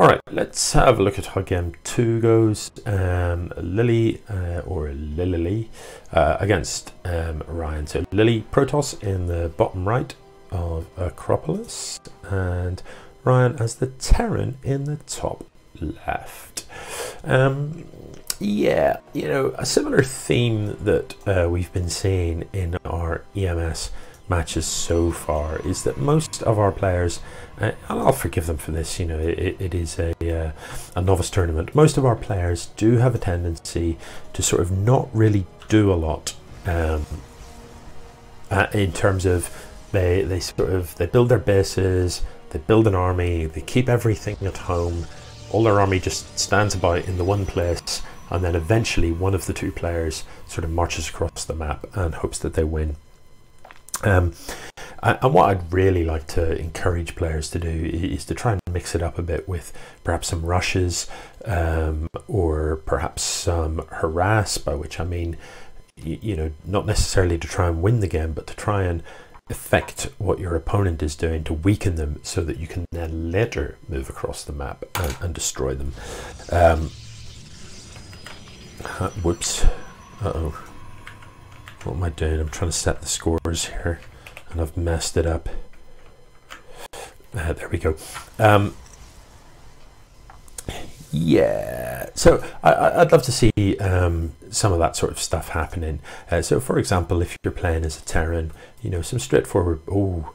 All right, let's have a look at how game 2 goes. Lily or Lily against Ryan. So Lily Protoss in the bottom right of Acropolis, and Ryan as the Terran in the top left. Yeah, you know, a similar theme that we've been seeing in our EMS matches so far is that most of our players, and I'll forgive them for this, you know, it is a novice tournament. Most of our players do have a tendency to sort of not really do a lot in terms of they build their bases, they build an army, they keep everything at home. All their army just stands about in the one place, and then eventually one of the two players sort of marches across the map and hopes that they win. And what I'd really like to encourage players to do is to try and mix it up a bit with perhaps some rushes, or perhaps some harass, by which I mean, you know, not necessarily to try and win the game, but to try and affect what your opponent is doing, to weaken them so that you can then later move across the map and destroy them. Whoops. Uh-oh. What am I doing? I'm trying to set the scores here and I've messed it up. There we go. Yeah, so I'd love to see some of that sort of stuff happening. So for example, if you're playing as a Terran, you know, some straightforward, oh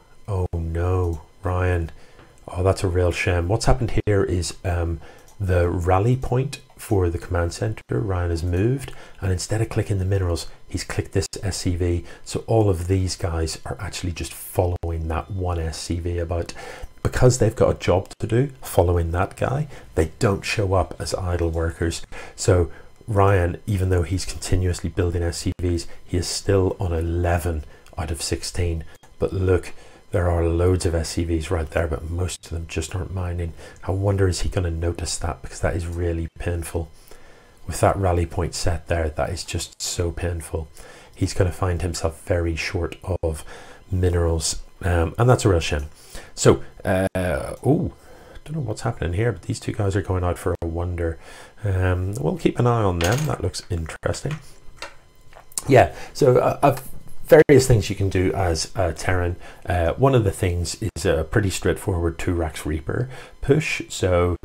no, Ryan, oh, that's a real shame. What's happened here is the rally point for the command center, Ryan has moved, and instead of clicking the minerals, he's clicked this SCV. So all of these guys are actually just following that one SCV about. Because they've got a job to do following that guy, they don't show up as idle workers. So Ryan, even though he's continuously building SCVs, he is still on 11 out of 16. But look, there are loads of SCVs right there, but most of them just aren't mining. I wonder, is he going to notice that? Because that is really painful. With that rally point set there, that is just so painful. He's going to find himself very short of minerals, and that's a real shame. So, oh, don't know what's happening here, but these two guys are going out for a wonder. We'll keep an eye on them. That looks interesting. Yeah, so various things you can do as a Terran. One of the things is a pretty straightforward 2 racks Reaper push. So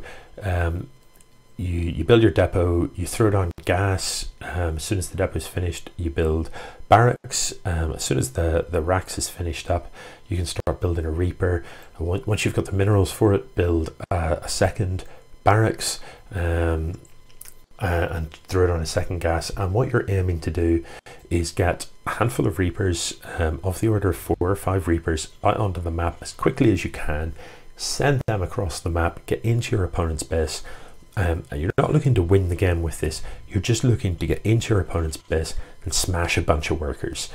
you build your depot, you throw down gas. As soon as the depot is finished, you build barracks. As soon as the racks is finished up, you can start building a Reaper. Once you've got the minerals for it, build a second barracks, and throw it on a second gas. And what you're aiming to do is get a handful of Reapers, of the order of 4 or 5 Reapers, out onto the map as quickly as you can. Send them across the map, get into your opponent's base. You're not looking to win the game with this, you're just looking to get into your opponent's base and smash a bunch of workers.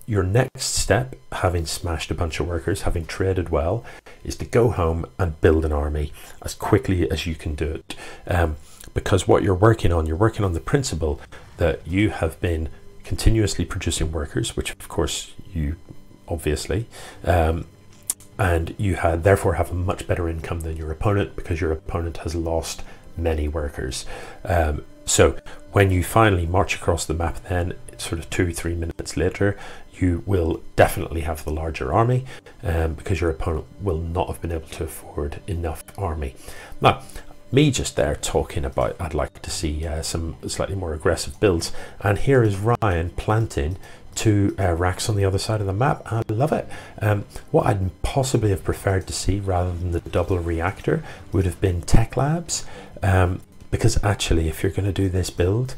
Your next step, having smashed a bunch of workers, having traded well, is to go home and build an army as quickly as you can do it. Because what you're working on the principle that you have been continuously producing workers, which of course you obviously, and you therefore have a much better income than your opponent, because your opponent has lost many workers. So when you finally march across the map, then sort of 2-3 minutes later, you will definitely have the larger army, because your opponent will not have been able to afford enough army. Now, me just there talking about I'd like to see some slightly more aggressive builds, and here is Ryan planting 2 racks on the other side of the map. I love it. What I'd possibly have preferred to see rather than the double reactor would have been tech labs, because actually if you're going to do this build,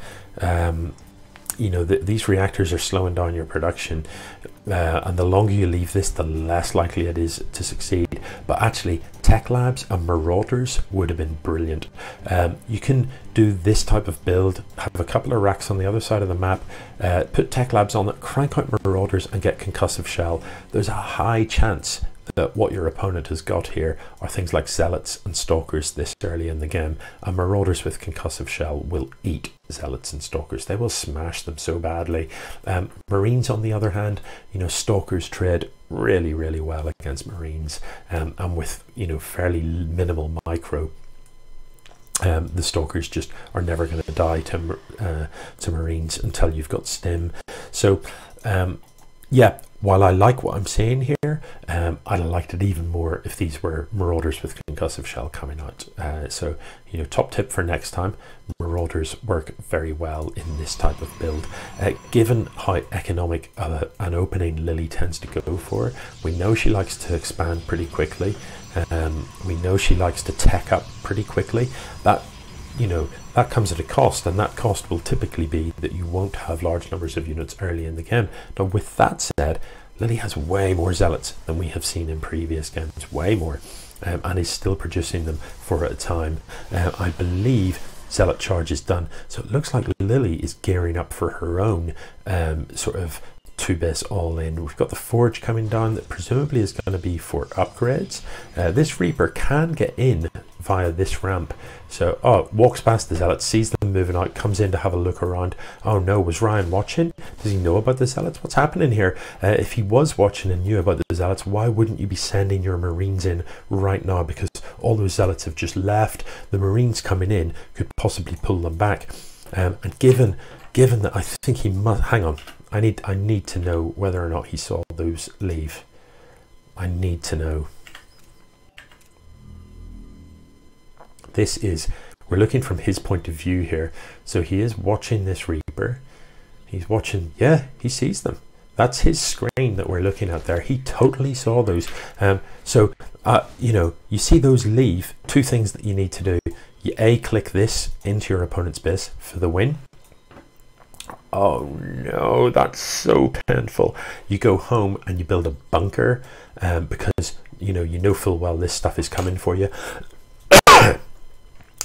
you know, these reactors are slowing down your production, and the longer you leave this, the less likely it is to succeed. But actually tech labs and marauders would have been brilliant. You can do this type of build, have a couple of racks on the other side of the map, put tech labs on it, crank out marauders and get concussive shell. There's a high chance that what your opponent has got here are things like zealots and stalkers this early in the game, and marauders with concussive shell will eat zealots and stalkers. They will smash them so badly. Marines, on the other hand, you know, stalkers trade really well against Marines, and with, you know, fairly minimal micro, The Stalkers just are never going to die to Marines until you've got stim. So yeah, while I like what I'm seeing here, I'd have liked it even more if these were Marauders with concussive shell coming out. So, you know, top tip for next time, Marauders work very well in this type of build. Given how economic an opening Lily tends to go for, we know she likes to expand pretty quickly. We know she likes to tech up pretty quickly. That, you know, that comes at a cost, and that cost will typically be that you won't have large numbers of units early in the game. Now, with that said, Lily has way more zealots than we have seen in previous games, way more, and is still producing them for a time. I believe zealot charge is done, so it looks like Lily is gearing up for her own sort of 2-base all in. We've got the forge coming down that presumably is going to be for upgrades. This Reaper can get in via this ramp. So, oh, walks past the zealots, sees them moving out, comes in to have a look around. Oh no, was Ryan watching? Does he know about the zealots? What's happening here? If he was watching and knew about the zealots, why wouldn't you be sending your Marines in right now? Because all those zealots have just left. The Marines coming in could possibly pull them back. And given that, I think he must, hang on, I need to know whether or not he saw those leave. I need to know. This is, we're looking from his point of view here. So he is watching this Reaper. He's watching, yeah, he sees them. That's his screen that we're looking at there. He totally saw those. You know, you see those leave. Two things that you need to do. You click this into your opponent's base for the win. Oh no, that's so painful. You go home and you build a bunker because you know full well this stuff is coming for you.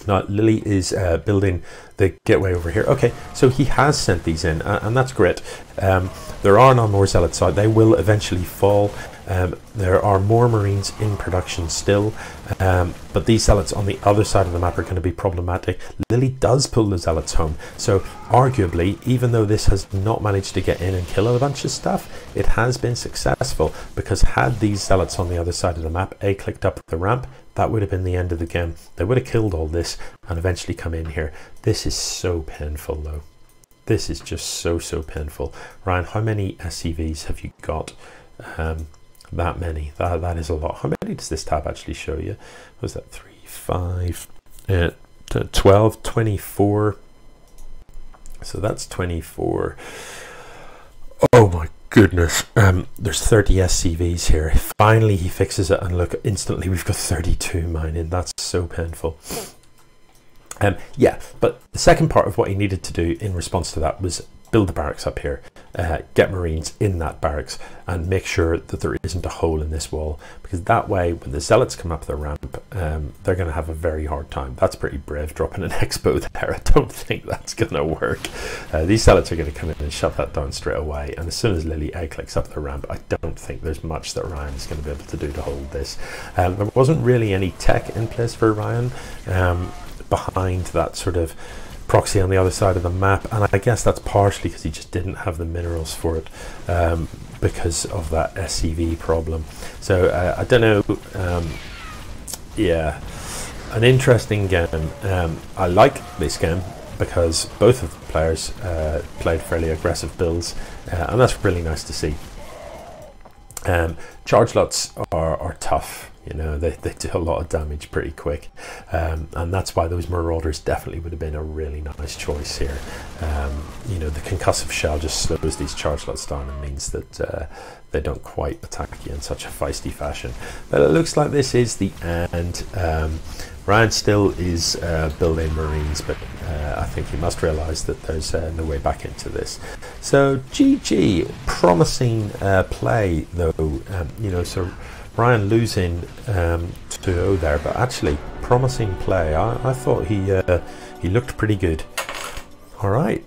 Now Lily is building the gateway over here. Okay, so he has sent these in, and that's great. There are no more zealots out. They will eventually fall. There are more Marines in production still, but these zealots on the other side of the map are going to be problematic. Lily does pull the zealots home, so arguably, even though this has not managed to get in and kill a bunch of stuff, it has been successful, because had these zealots on the other side of the map clicked up the ramp, that would have been the end of the game. They would have killed all this and eventually come in here. This is so painful though. This is just so painful. Ryan, how many SCVs have you got? That many. That is a lot. How many does this tab actually show you? Was that 3, 5, 12, 24? So that's 24. Oh my goodness. There's 30 SCVs here. Finally he fixes it, and look, instantly we've got 32 mining. That's so painful. Yeah, but the second part of what he needed to do in response to that was build the barracks up here, get Marines in that barracks, and make sure that there isn't a hole in this wall, because that way when the zealots come up the ramp, they're going to have a very hard time. That's pretty brave, dropping an expo there. I don't think that's going to work. These zealots are going to come in and shut that down straight away, and as soon as Lily clicks up the ramp, I don't think there's much that Ryan is going to be able to do to hold this. There wasn't really any tech in place for Ryan behind that sort of proxy on the other side of the map, and I guess that's partially because he just didn't have the minerals for it, because of that SCV problem. So I don't know. Yeah, an interesting game. I like this game because both of the players played fairly aggressive builds, and that's really nice to see. Charge lots are tough. You know, they do a lot of damage pretty quick, and that's why those Marauders definitely would have been a really nice choice here. You know, the concussive shell just slows these charge lots down and means that they don't quite attack you in such a feisty fashion. But it looks like this is the end. Ryan still is building Marines, but I think he must realise that there's no way back into this. So GG, promising play though. You know, so Ryan losing 2-0 there, but actually promising play. I thought he looked pretty good. All right.